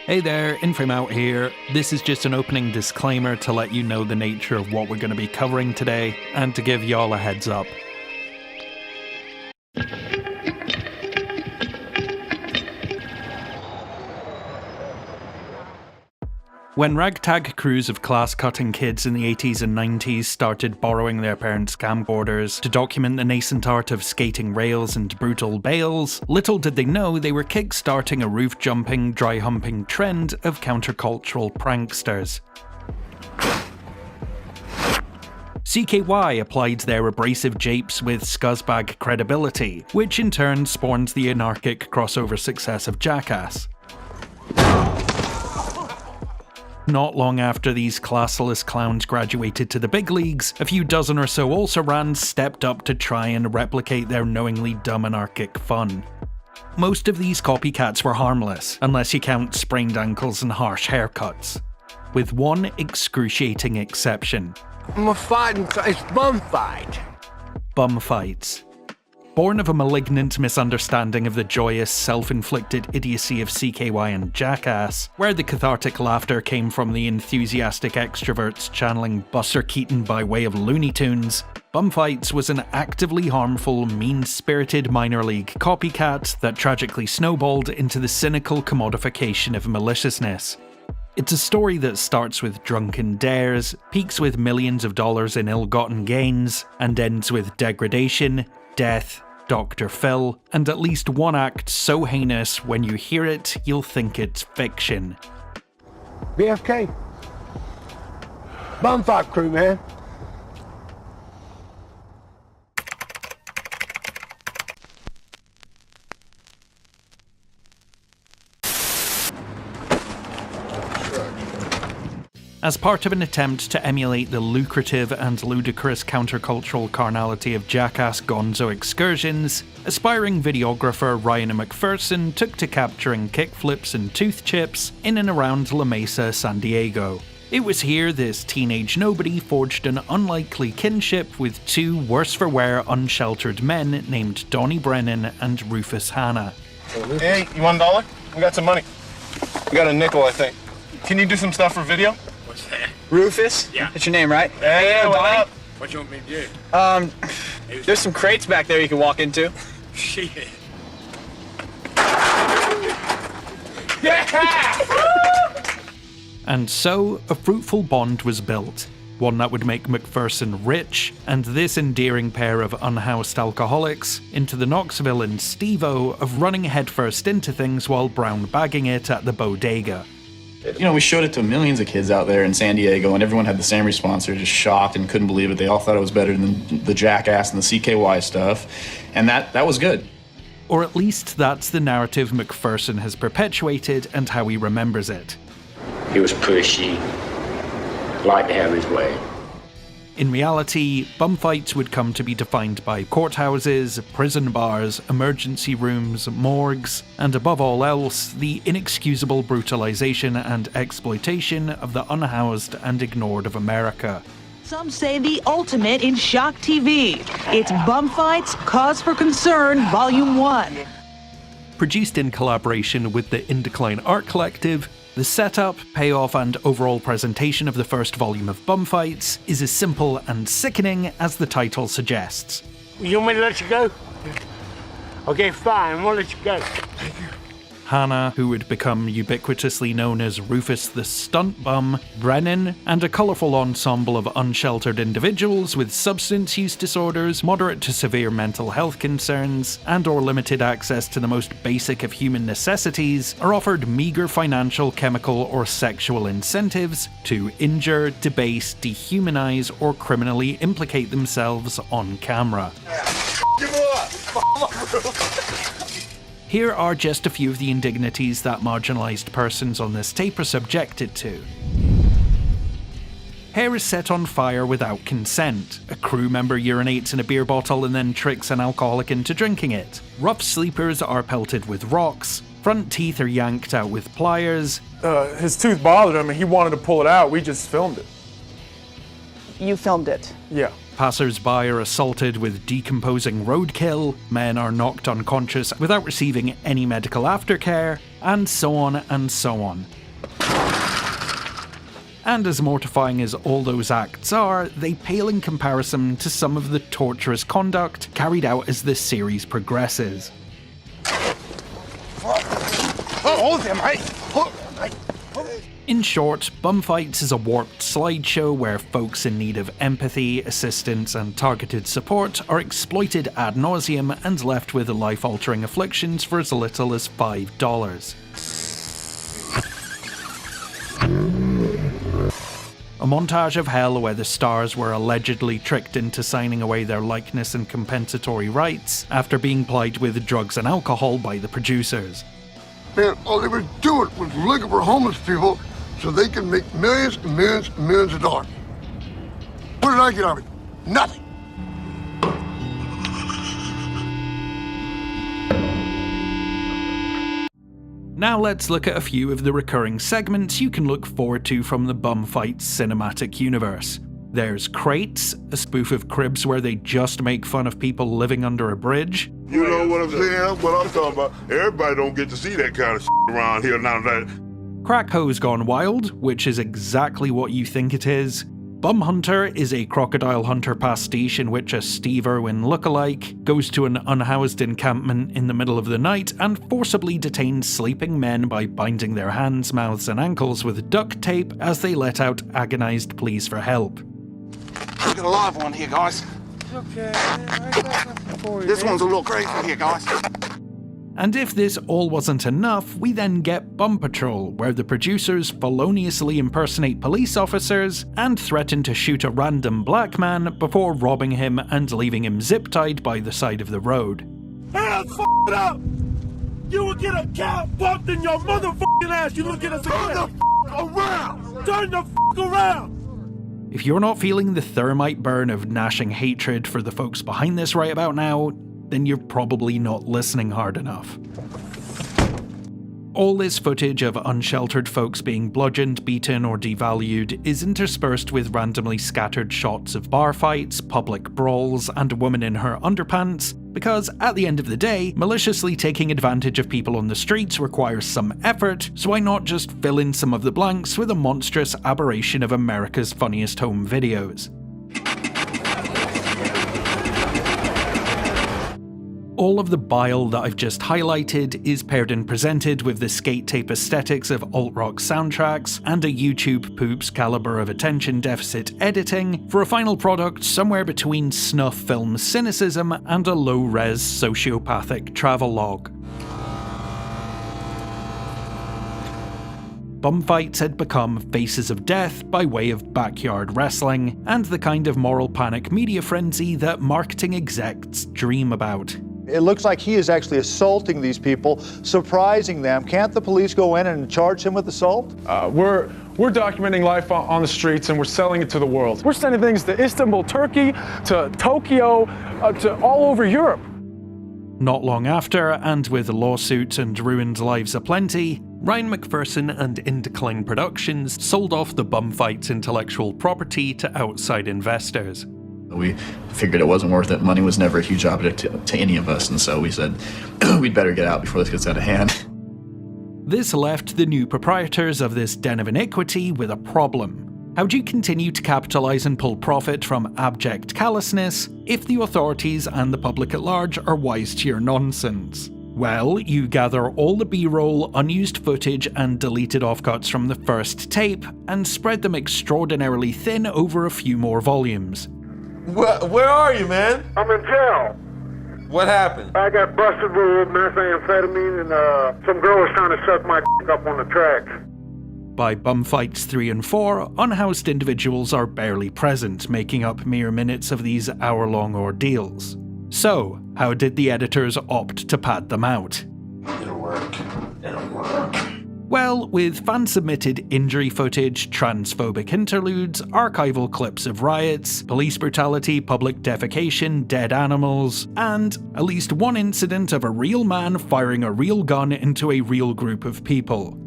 Hey there, Inframe out here. This is just an opening disclaimer to let you know the nature of what we're going to be covering today, and to give y'all a heads up. When ragtag crews of class-cutting kids in the 80s and 90s started borrowing their parents' camcorders to document the nascent art of skating rails and brutal bales, little did they know they were kick-starting a roof-jumping, dry-humping trend of countercultural pranksters. CKY applied their abrasive japes with scuzzbag credibility, which in turn spawned the anarchic crossover success of Jackass. Not long after these classless clowns graduated to the big leagues, a few dozen or so also-rans stepped up to try and replicate their knowingly dumb anarchic fun. Most of these copycats were harmless, unless you count sprained ankles and harsh haircuts. With one excruciating exception. I'm a fighting, it's Bumfight. Bumfights. Born of a malignant misunderstanding of the joyous, self-inflicted idiocy of CKY and Jackass, where the cathartic laughter came from the enthusiastic extroverts channeling Buster Keaton by way of Looney Tunes, Bumfights was an actively harmful, mean-spirited minor league copycat that tragically snowballed into the cynical commodification of maliciousness. It's a story that starts with drunken dares, peaks with millions of dollars in ill-gotten gains, and ends with degradation, death, Dr. Phil, and at least one act so heinous when you hear it, you'll think it's fiction. BFK. Bumfight crew, man. As part of an attempt to emulate the lucrative and ludicrous countercultural carnality of Jackass gonzo excursions, aspiring videographer Ryan McPherson took to capturing kickflips and tooth chips in and around La Mesa, San Diego. It was here this teenage nobody forged an unlikely kinship with two worse-for-wear unsheltered men named Donnie Brennan and Rufus Hanna. Hey, you want $1? We got some money. We got a nickel, I think. Can you do some stuff for video? What's that? Rufus? Yeah. That's your name, right? Hey, what up? What you want me to do? There's some crates back there you can walk into. Shit. And so, a fruitful bond was built, one that would make McPherson rich, and this endearing pair of unhoused alcoholics into the Knoxville and Steve-O of running headfirst into things while brown bagging it at the bodega. You know, we showed it to millions of kids out there in San Diego, and everyone had the same response. They were just shocked and couldn't believe it. They all thought it was better than the Jackass and the CKY stuff, and that was good. Or at least that's the narrative McPherson has perpetuated and how he remembers it. He was pushy, liked to have his way. In reality, Bumfights would come to be defined by courthouses, prison bars, emergency rooms, morgues, and above all else, the inexcusable brutalization and exploitation of the unhoused and ignored of America. Some say the ultimate in shock TV. It's Bumfights, Cause for Concern, Volume 1. Produced in collaboration with the In Decline Art Collective, the setup, payoff, and overall presentation of the first volume of Bumfights is as simple and sickening as the title suggests. You want me to let you go? Okay, fine, I'm gonna let you go. Hanna, who would become ubiquitously known as Rufus the Stunt Bum, Brennan, and a colourful ensemble of unsheltered individuals with substance use disorders, moderate to severe mental health concerns, and/or limited access to the most basic of human necessities, are offered meagre financial, chemical, or sexual incentives to injure, debase, dehumanize, or criminally implicate themselves on camera. Here are just a few of the indignities that marginalised persons on this tape are subjected to. Hair is set on fire without consent. A crew member urinates in a beer bottle and then tricks an alcoholic into drinking it. Rough sleepers are pelted with rocks. Front teeth are yanked out with pliers. His tooth bothered him and he wanted to pull it out. We just filmed it. You filmed it? Yeah. Passers-by are assaulted with decomposing roadkill, men are knocked unconscious without receiving any medical aftercare, and so on and so on. and as mortifying as all those acts are, they pale in comparison to some of the torturous conduct carried out as the series progresses. In short, Bumfights is a warped slideshow where folks in need of empathy, assistance, and targeted support are exploited ad nauseum and left with life-altering afflictions for as little as $5. A montage of hell where the stars were allegedly tricked into signing away their likeness and compensatory rights after being plied with drugs and alcohol by the producers. Man, all they were doing was looking for homeless people so they can make millions and millions and millions of dollars. What did I get out of it? Nothing. Now let's look at a few of the recurring segments you can look forward to from the Bumfights cinematic universe. There's Crates, a spoof of Cribs where they just make fun of people living under a bridge. You know what I'm saying? What I'm talking about. Everybody don't get to see that kind of shit around here now. Crack Ho's Gone Wild, which is exactly what you think it is. Bum Hunter is a Crocodile Hunter pastiche in which a Steve Irwin lookalike goes to an unhoused encampment in the middle of the night and forcibly detains sleeping men by binding their hands, mouths, and ankles with duct tape as they let out agonized pleas for help. We got a live one here, guys. Okay. This one's a little crazy here, guys. And if this all wasn't enough, we then get Bum Patrol, where the producers feloniously impersonate police officers and threaten to shoot a random black man before robbing him and leaving him zip-tied by the side of the road. Hands f***ed up! You will get a cow bumped in your motherfucking ass! You look at us again! Turn the f*** around! Turn the f*** around! If you're not feeling the thermite burn of gnashing hatred for the folks behind this right about now, then you're probably not listening hard enough. All this footage of unsheltered folks being bludgeoned, beaten, or devalued is interspersed with randomly scattered shots of bar fights, public brawls, and a woman in her underpants, because at the end of the day, maliciously taking advantage of people on the streets requires some effort, so why not just fill in some of the blanks with a monstrous aberration of America's funniest home videos? All of the bile that I've just highlighted is paired and presented with the skate tape aesthetics of alt-rock soundtracks and a YouTube poops caliber of attention deficit editing for a final product somewhere between snuff film cynicism and a low-res sociopathic travelogue. Bumfights had become faces of death by way of backyard wrestling, and the kind of moral panic media frenzy that marketing execs dream about. It looks like he is actually assaulting these people, surprising them. Can't the police go in and charge him with assault? We're documenting life on the streets and we're selling it to the world. We're sending things to Istanbul, Turkey, to Tokyo, to all over Europe. Not long after, and with lawsuits and ruined lives aplenty, Ryan McPherson and Indecline Productions sold off the Bumfights intellectual property to outside investors. We figured it wasn't worth it. Money was never a huge object to any of us, and so we said we'd better get out before this gets out of hand. This left the new proprietors of this den of iniquity with a problem. How do you continue to capitalize and pull profit from abject callousness if the authorities and the public at large are wise to your nonsense? Well, you gather all the B-roll, unused footage, and deleted offcuts from the first tape, and spread them extraordinarily thin over a few more volumes. Where are you, man? I'm in jail. What happened? I got busted with methamphetamine and some girl was trying to suck my up on the tracks. By Bumfights 3 and 4, unhoused individuals are barely present, making up mere minutes of these hour-long ordeals. So, how did the editors opt to pad them out? It'll work. It'll work. Well, with fan-submitted injury footage, transphobic interludes, archival clips of riots, police brutality, public defecation, dead animals, and at least one incident of a real man firing a real gun into a real group of people.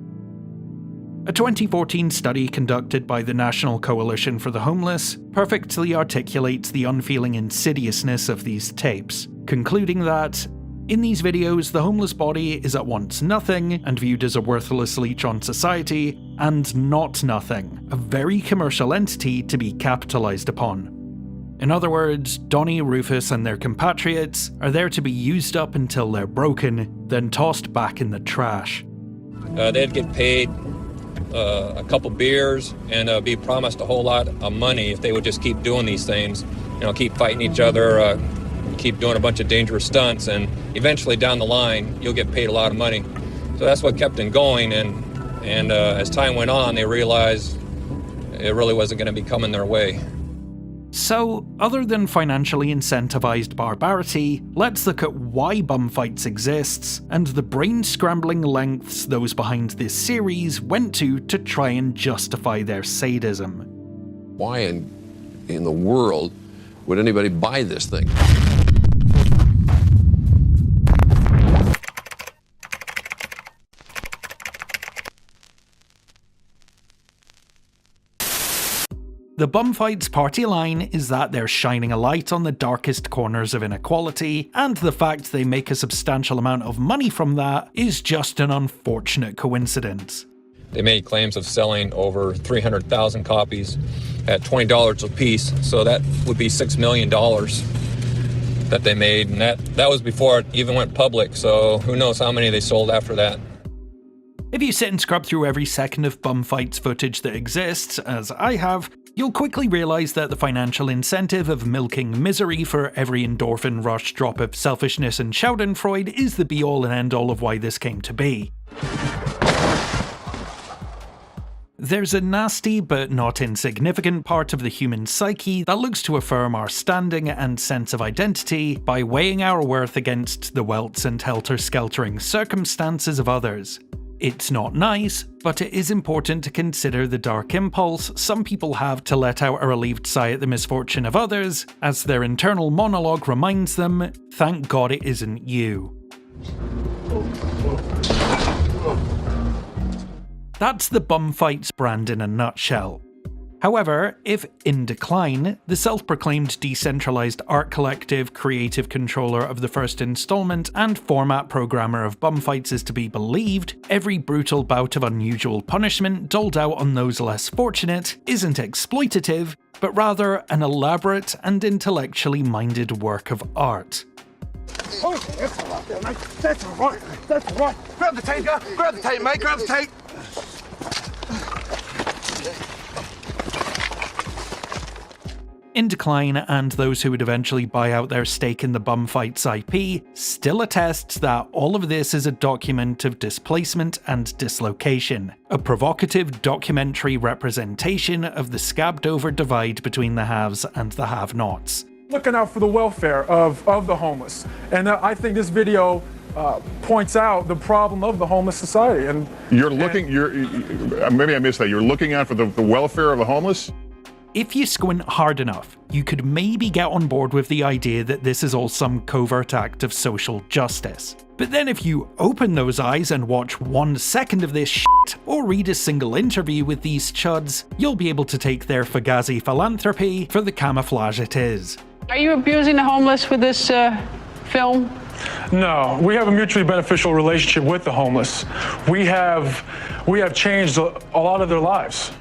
A 2014 study conducted by the National Coalition for the Homeless perfectly articulates the unfeeling insidiousness of these tapes, concluding that In these videos, the homeless body is at once nothing and viewed as a worthless leech on society, and not nothing, a very commercial entity to be capitalized upon. In other words, Donnie, Rufus and their compatriots are there to be used up until they're broken, then tossed back in the trash. They'd get paid a couple beers and be promised a whole lot of money if they would just keep doing these things, keep fighting each other, keep doing a bunch of dangerous stunts, and eventually down the line you'll get paid a lot of money. So that's what kept them going, and as time went on they realized it really wasn't going to be coming their way. So, other than financially incentivized barbarity, let's look at why Bumfights exists, and the brain-scrambling lengths those behind this series went to try and justify their sadism. Why in the world would anybody buy this thing? The Bumfights' party line is that they're shining a light on the darkest corners of inequality, and the fact they make a substantial amount of money from that is just an unfortunate coincidence. They made claims of selling over 300,000 copies at $20 a piece, so that would be $6 million that they made, and that was before it even went public, so who knows how many they sold after that. If you sit and scrub through every second of Bumfights footage that exists, as I have, you'll quickly realise that the financial incentive of milking misery for every endorphin rush drop of selfishness and schadenfreude is the be-all and end-all of why this came to be. There's a nasty but not insignificant part of the human psyche that looks to affirm our standing and sense of identity by weighing our worth against the welts and helter-skeltering circumstances of others. It's not nice, but it is important to consider the dark impulse some people have to let out a relieved sigh at the misfortune of others, as their internal monologue reminds them, thank God it isn't you. That's the Bumfights brand in a nutshell. However, if in decline, the self-proclaimed decentralized art collective, creative controller of the first installment, and format programmer of Bumfights is to be believed, every brutal bout of unusual punishment doled out on those less fortunate isn't exploitative, but rather an elaborate and intellectually minded work of art. Oh, that's all right there, mate. That's all right. That's all right. Grab the tape, grab the tape, mate. Grab the tape. In decline, and those who would eventually buy out their stake in the Bumfights IP still attests that all of this is a document of displacement and dislocation, a provocative documentary representation of the scabbed-over divide between the haves and the have-nots. Looking out for the welfare of the homeless, and I think this video points out the problem of the homeless society. And maybe I missed that. You're looking out for the welfare of the homeless? If you squint hard enough, you could maybe get on board with the idea that this is all some covert act of social justice. But then if you open those eyes and watch 1 second of this shit, or read a single interview with these chuds, you'll be able to take their fugazi philanthropy for the camouflage it is. Are you abusing the homeless with this film? No, we have a mutually beneficial relationship with the homeless. We have changed a lot of their lives.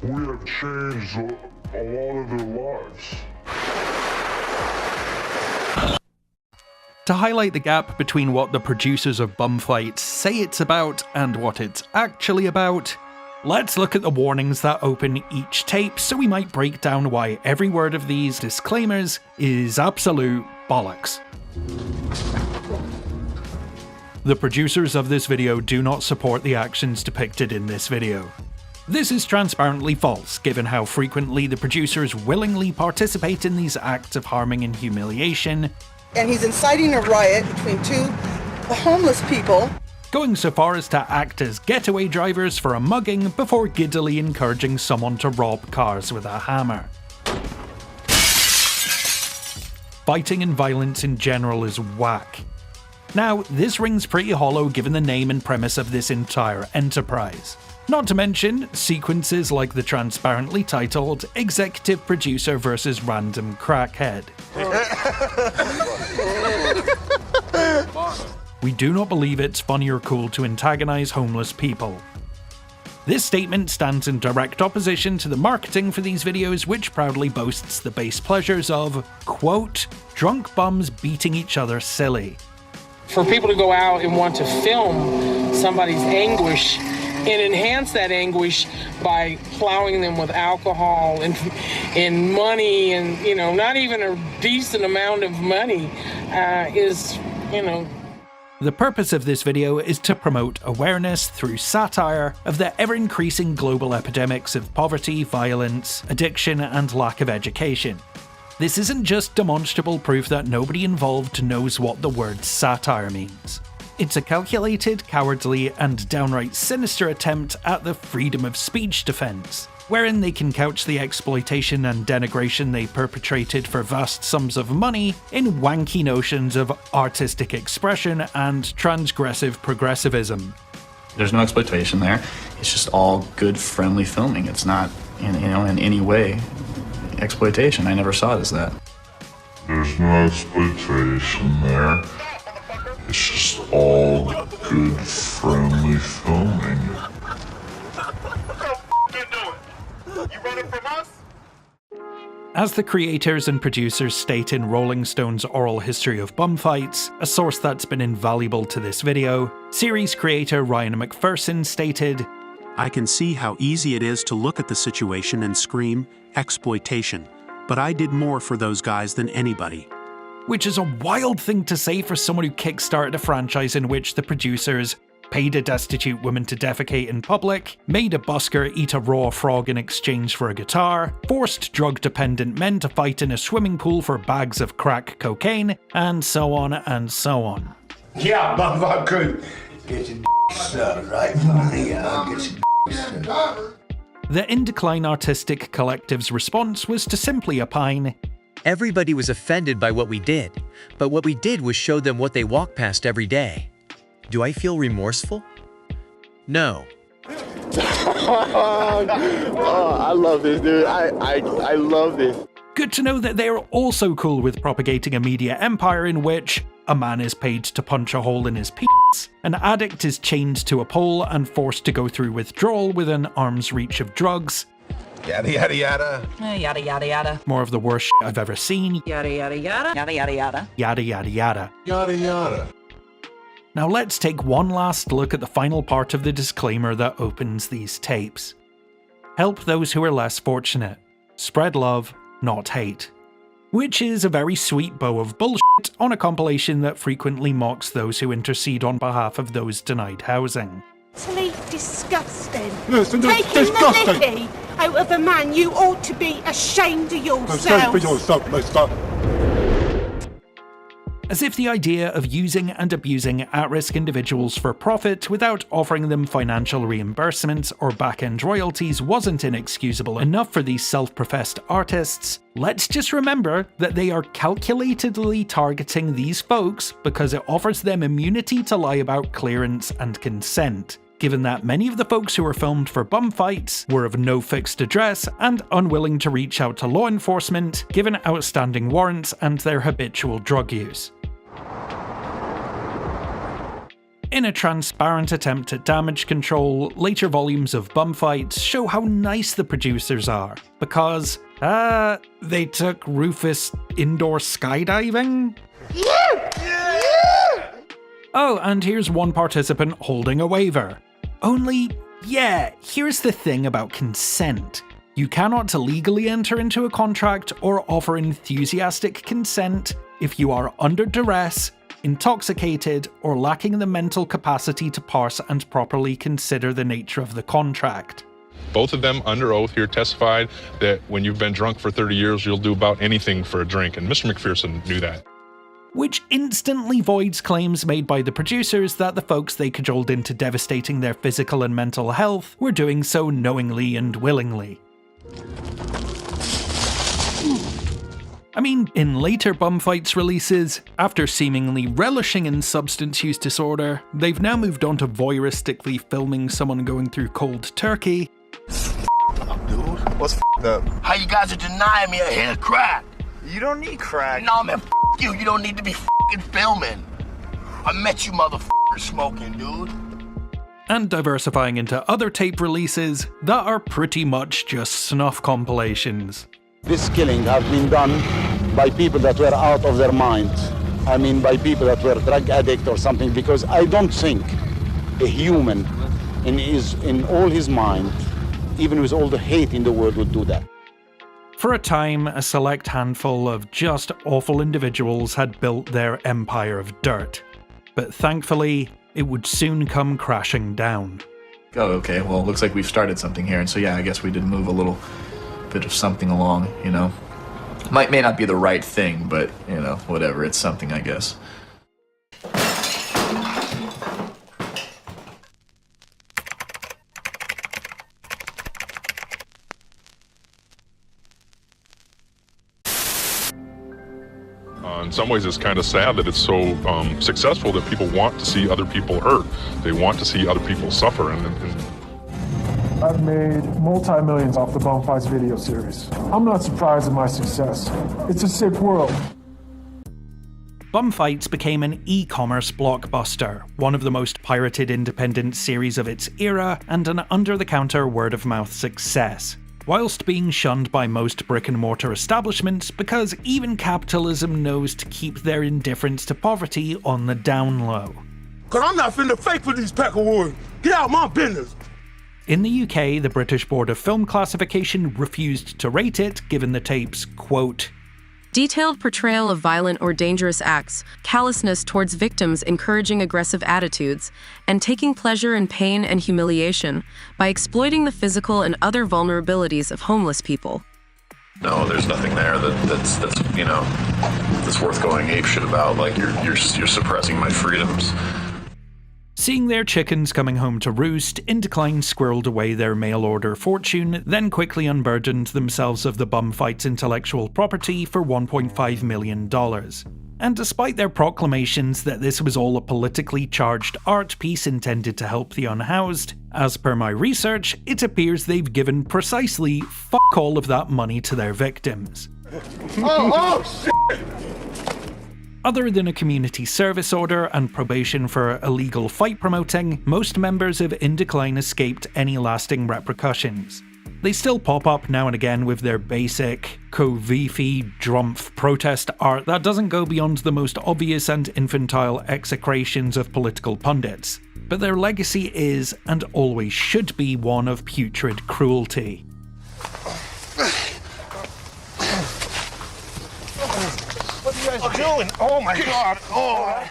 We have changed a lot of their lives. To highlight the gap between what the producers of Bumfights say it's about and what it's actually about, let's look at the warnings that open each tape so we might break down why every word of these disclaimers is absolute bollocks. The producers of this video do not support the actions depicted in this video. This is transparently false, given how frequently the producers willingly participate in these acts of harming and humiliation. And he's inciting a riot between two homeless people, going so far as to act as getaway drivers for a mugging before giddily encouraging someone to rob cars with a hammer. Fighting and violence in general is whack. Now, this rings pretty hollow given the name and premise of this entire enterprise. Not to mention sequences like the transparently titled Executive Producer vs. Random Crackhead. We do not believe it's funny or cool to antagonize homeless people. This statement stands in direct opposition to the marketing for these videos, which proudly boasts the base pleasures of, quote, drunk bums beating each other silly. For people to go out and want to film somebody's anguish and enhance that anguish by plowing them with alcohol and money and, you know, not even a decent amount of money is, you know. The purpose of this video is to promote awareness through satire of the ever-increasing global epidemics of poverty, violence, addiction, and lack of education. This isn't just demonstrable proof that nobody involved knows what the word satire means. It's a calculated, cowardly, and downright sinister attempt at the freedom of speech defense, wherein they can couch the exploitation and denigration they perpetrated for vast sums of money in wanky notions of artistic expression and transgressive progressivism. There's no exploitation there. It's just all good, friendly filming. It's not, in any way exploitation. I never saw it as that. There's no exploitation there. It's just all good, friendly filming. As the creators and producers state in Rolling Stone's Oral History of Bumfights, a source that's been invaluable to this video, series creator Ryan McPherson stated, I can see how easy it is to look at the situation and scream, exploitation, but I did more for those guys than anybody. Which is a wild thing to say for someone who kickstarted a franchise in which the producers paid a destitute woman to defecate in public, made a busker eat a raw frog in exchange for a guitar, forced drug-dependent men to fight in a swimming pool for bags of crack cocaine, and so on and so on. Yeah, but if I could get your sucked right yeah, I'll get your sucked. The In Decline Artistic Collective's response was to simply opine, everybody was offended by what we did, but what we did was show them what they walk past every day. Do I feel remorseful? No. Oh, I love this, dude. I love this. Good to know that they are also cool with propagating a media empire in which a man is paid to punch a hole in his penis, an addict is chained to a pole and forced to go through withdrawal within arm's reach of drugs. Yada yada yada. Yada yada yada. More of the worst shit I've ever seen. Yada yada yada. Yada yada yada. Yada yada yada. Yada yada. Now let's take one last look at the final part of the disclaimer that opens these tapes. Help those who are less fortunate. Spread love, not hate. Which is a very sweet bow of bullshit on a compilation that frequently mocks those who intercede on behalf of those denied housing. Utterly disgusting. Yes, taking disgusting. the lippy out of a man, you ought to be ashamed of yourself. As if the idea of using and abusing at-risk individuals for profit without offering them financial reimbursement or back-end royalties wasn't inexcusable enough for these self-professed artists, let's just remember that they are calculatedly targeting these folks because it offers them immunity to lie about clearance and consent, given that many of the folks who were filmed for Bumfights were of no fixed address and unwilling to reach out to law enforcement given outstanding warrants and their habitual drug use. In a transparent attempt at damage control, later volumes of Bumfights show how nice the producers are, because, they took Rufus indoor skydiving? Oh, and here's one participant holding a waiver. Only, yeah, here's the thing about consent. You cannot legally enter into a contract or offer enthusiastic consent if you are under duress, intoxicated, or lacking the mental capacity to parse and properly consider the nature of the contract. Both of them under oath here testified that when you've been drunk for 30 years, you'll do about anything for a drink, and Mr. McPherson knew that. Which instantly voids claims made by the producers that the folks they cajoled into devastating their physical and mental health were doing so knowingly and willingly. I mean, in later Bumfights releases, after seemingly relishing in substance use disorder, they've now moved on to voyeuristically filming someone going through cold turkey. Dude, what's up? How you guys are denying me a hit of crack? You don't need crack. No, man, you. You don't need to be filming. I met you motherfuckers smoking, dude. And diversifying into other tape releases that are pretty much just snuff compilations. This killing has been done by people that were out of their mind. I mean, by people that were drug addict or something, because I don't think a human in all his mind, even with all the hate in the world, would do that. For a time, a select handful of just awful individuals had built their empire of dirt. But thankfully, it would soon come crashing down. Oh, okay, well, it looks like we've started something here, and so yeah, I guess we did move a little bit of something along, you know. May not be the right thing, but, you know, whatever, it's something, I guess. In some ways, it's kind of sad that it's so successful that people want to see other people hurt. They want to see other people suffer. And I've made multi-millions off the Bumfights video series. I'm not surprised at my success. It's a sick world. Bumfights became an e-commerce blockbuster, one of the most pirated independent series of its era, and an under-the-counter word-of-mouth success, whilst being shunned by most brick-and-mortar establishments because even capitalism knows to keep their indifference to poverty on the down low. Cause I'm not finna fake for these pack of wood. Get out my business. In the UK, the British Board of Film Classification refused to rate it, given the tape's, quote, detailed portrayal of violent or dangerous acts, callousness towards victims encouraging aggressive attitudes, and taking pleasure in pain and humiliation by exploiting the physical and other vulnerabilities of homeless people. No, there's nothing there that's you know, that's worth going apeshit about. Like you're suppressing my freedoms. Seeing their chickens coming home to roost, Indecline squirreled away their mail-order fortune, then quickly unburdened themselves of the Bumfights' intellectual property for $1.5 million. And despite their proclamations that this was all a politically charged art piece intended to help the unhoused, as per my research, it appears they've given precisely fuck all of that money to their victims. Oh, shit! Other than a community service order and probation for illegal fight promoting, most members of Indecline escaped any lasting repercussions. They still pop up now and again with their basic, Kovifi, Drumpf protest art that doesn't go beyond the most obvious and infantile execrations of political pundits, but their legacy is, and always should be, one of putrid cruelty. What are you guys doing? Oh my god, oh!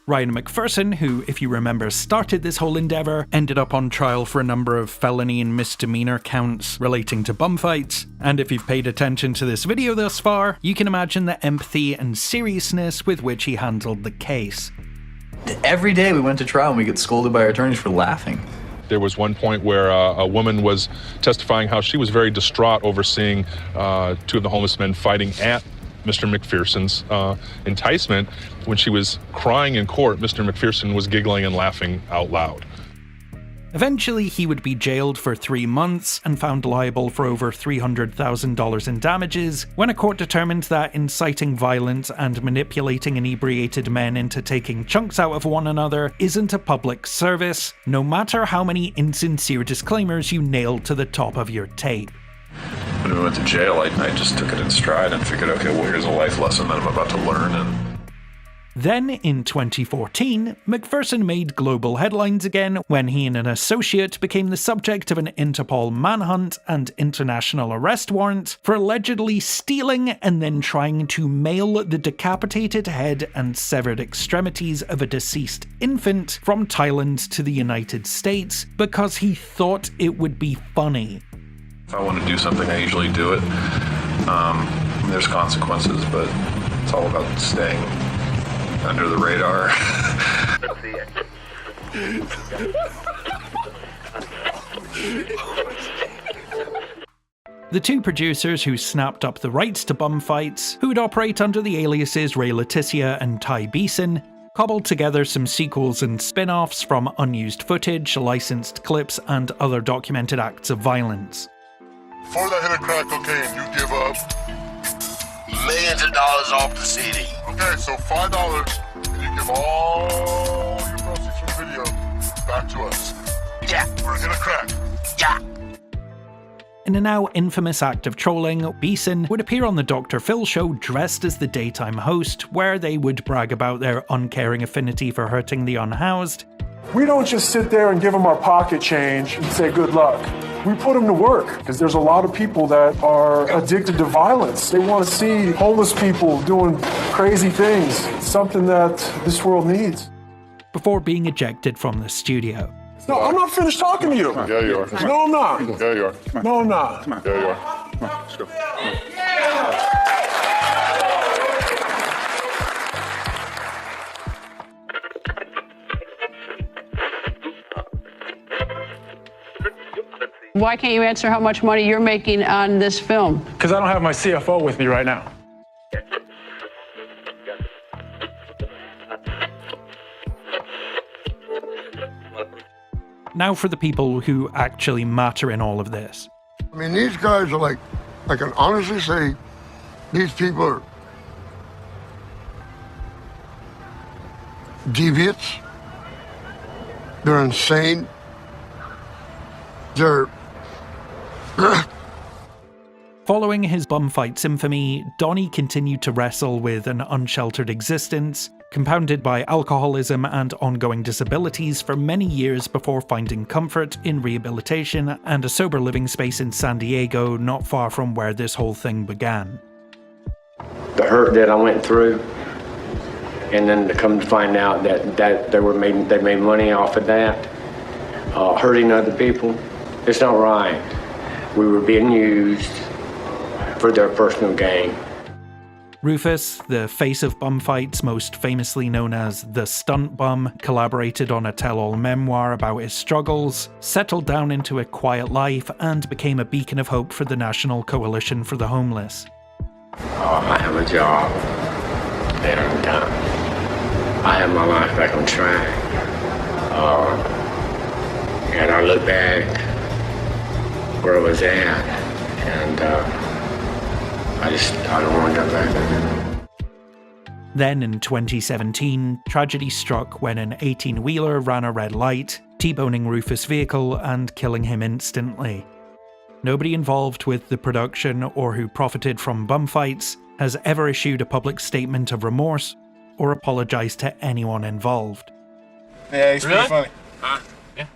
Ryan McPherson, who, if you remember, started this whole endeavour, ended up on trial for a number of felony and misdemeanor counts relating to Bumfights, and if you've paid attention to this video thus far, you can imagine the empathy and seriousness with which he handled the case. Every day we went to trial and we get scolded by our attorneys for laughing. there was one point where a woman was testifying how she was very distraught over seeing two of the homeless men fighting at Mr. McPherson's enticement. When she was crying in court, Mr. McPherson was giggling and laughing out loud. Eventually, he would be jailed for 3 months and found liable for over $300,000 in damages when a court determined that inciting violence and manipulating inebriated men into taking chunks out of one another isn't a public service, no matter how many insincere disclaimers you nail to the top of your tape. When we went to jail, I just took it in stride and figured, okay, well, here's a life lesson that I'm about to learn. Then, in 2014, McPherson made global headlines again when he and an associate became the subject of an Interpol manhunt and international arrest warrant for allegedly stealing and then trying to mail the decapitated head and severed extremities of a deceased infant from Thailand to the United States because he thought it would be funny. If I want to do something, I usually do it. There's consequences, but it's all about staying under the radar. The two producers who snapped up the rights to Bumfights, who would operate under the aliases Ray Letitia and Ty Beeson, cobbled together some sequels and spin-offs from unused footage, licensed clips, and other documented acts of violence. For that hit of crack cocaine, you give up millions of dollars off the CD. Okay, so $5, and you give all your proceeds from the video back to us. Yeah. For a hit of crack. Yeah. In a now infamous act of trolling, Beeson would appear on the Dr. Phil show dressed as the daytime host, where they would brag about their uncaring affinity for hurting the unhoused. We don't just sit there and give them our pocket change and say good luck. We put them to work, because there's a lot of people that are addicted to violence. They want to see homeless people doing crazy things. It's something that this world needs. Before being ejected from the studio. No, I'm not finished talking to you. Yeah, you are. No, I'm not. Yeah, you are. No, I'm not. Yeah, you are. Come on, let's go. Why can't you answer how much money you're making on this film? Because I don't have my CFO with me right now. Now for the people who actually matter in all of this. I mean, these guys are like, I can honestly say, these people are deviants. They're insane. They're... Following his Bumfights infamy, Donnie continued to wrestle with an unsheltered existence, compounded by alcoholism and ongoing disabilities for many years before finding comfort in rehabilitation and a sober living space in San Diego, not far from where this whole thing began. The hurt that I went through, and then to come to find out that they made money off of that, hurting other people, it's not right. We were being used for their personal gain. Rufus, the face of Bumfights, most famously known as the Stunt Bum, collaborated on a tell-all memoir about his struggles, settled down into a quiet life, and became a beacon of hope for the National Coalition for the Homeless. I have a job that I'm done. I have my life back on track. And I look back where I was at, and I don't want to go back. Then in 2017, tragedy struck when an 18-wheeler ran a red light, T-boning Rufus' vehicle and killing him instantly. Nobody involved with the production or who profited from Bumfights has ever issued a public statement of remorse or apologized to anyone involved. Yeah, he's pretty funny. Huh? Yeah.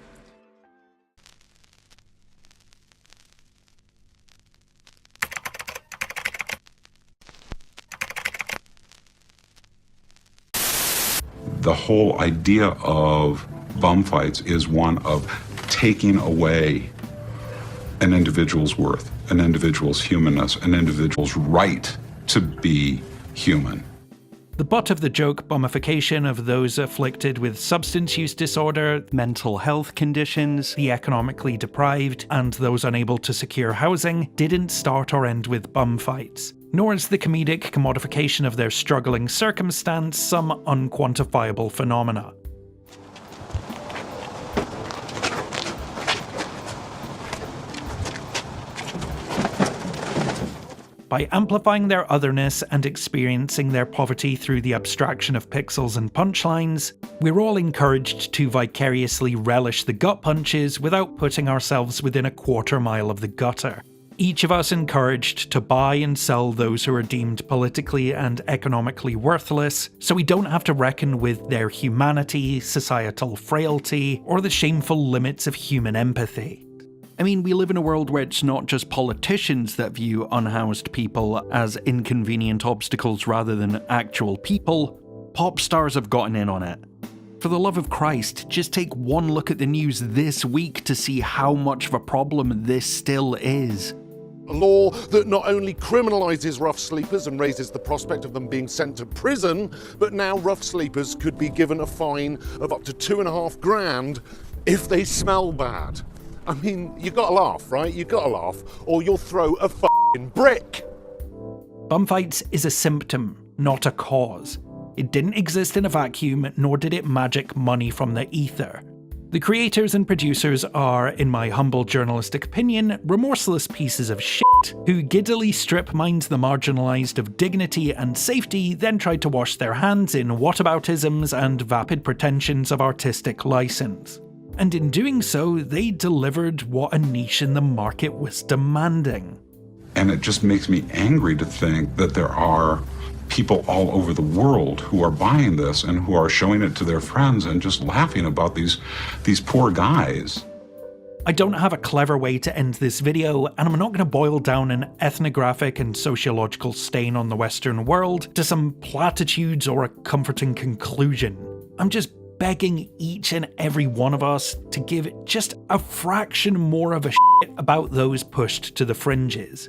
The whole idea of Bumfights is one of taking away an individual's worth, an individual's humanness, an individual's right to be human. The butt of the joke bummification of those afflicted with substance use disorder, mental health conditions, the economically deprived, and those unable to secure housing didn't start or end with Bumfights, nor is the comedic commodification of their struggling circumstance some unquantifiable phenomena. By amplifying their otherness and experiencing their poverty through the abstraction of pixels and punchlines, we're all encouraged to vicariously relish the gut punches without putting ourselves within a quarter mile of the gutter. Each of us encouraged to buy and sell those who are deemed politically and economically worthless, so we don't have to reckon with their humanity, societal frailty, or the shameful limits of human empathy. I mean, we live in a world where it's not just politicians that view unhoused people as inconvenient obstacles rather than actual people. Pop stars have gotten in on it. For the love of Christ, just take one look at the news this week to see how much of a problem this still is. A law that not only criminalises rough sleepers and raises the prospect of them being sent to prison, but now rough sleepers could be given a fine of up to $2.5 grand if they smell bad. I mean, you gotta laugh, right? You gotta laugh, or you'll throw a f***ing brick. Bumfights is a symptom, not a cause. It didn't exist in a vacuum, nor did it magic money from the ether. The creators and producers are, in my humble journalistic opinion, remorseless pieces of shit who giddily strip minds the marginalised of dignity and safety, then try to wash their hands in whataboutisms and vapid pretensions of artistic licence. And in doing so, they delivered what a niche in the market was demanding. And it just makes me angry to think that there are people all over the world who are buying this and who are showing it to their friends and just laughing about these poor guys. I don't have a clever way to end this video, and I'm not going to boil down an ethnographic and sociological stain on the Western world to some platitudes or a comforting conclusion. I'm just begging each and every one of us to give just a fraction more of a shit about those pushed to the fringes.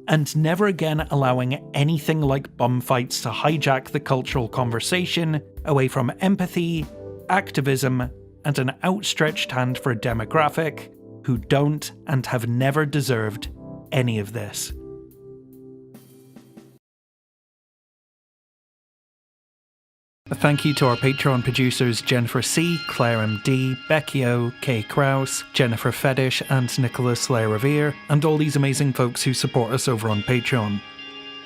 And never again allowing anything like Bumfights to hijack the cultural conversation away from empathy, activism, and an outstretched hand for a demographic who don't and have never deserved any of this. A thank you to our Patreon producers Jennifer C, Claire MD, Becky O, Kay Krause, Jennifer Fetish, and Nicholas Lair-Revere, and all these amazing folks who support us over on Patreon.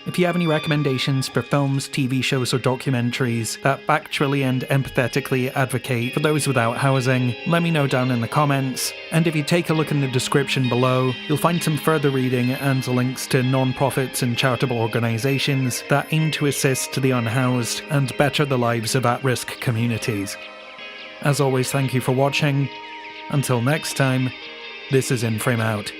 If you have any recommendations for films, TV shows, or documentaries that factually and empathetically advocate for those without housing, let me know down in the comments. And if you take a look in the description below, you'll find some further reading and links to non-profits and charitable organisations that aim to assist the unhoused and better the lives of at-risk communities. As always, thank you for watching. Until next time, this is In Frame Out.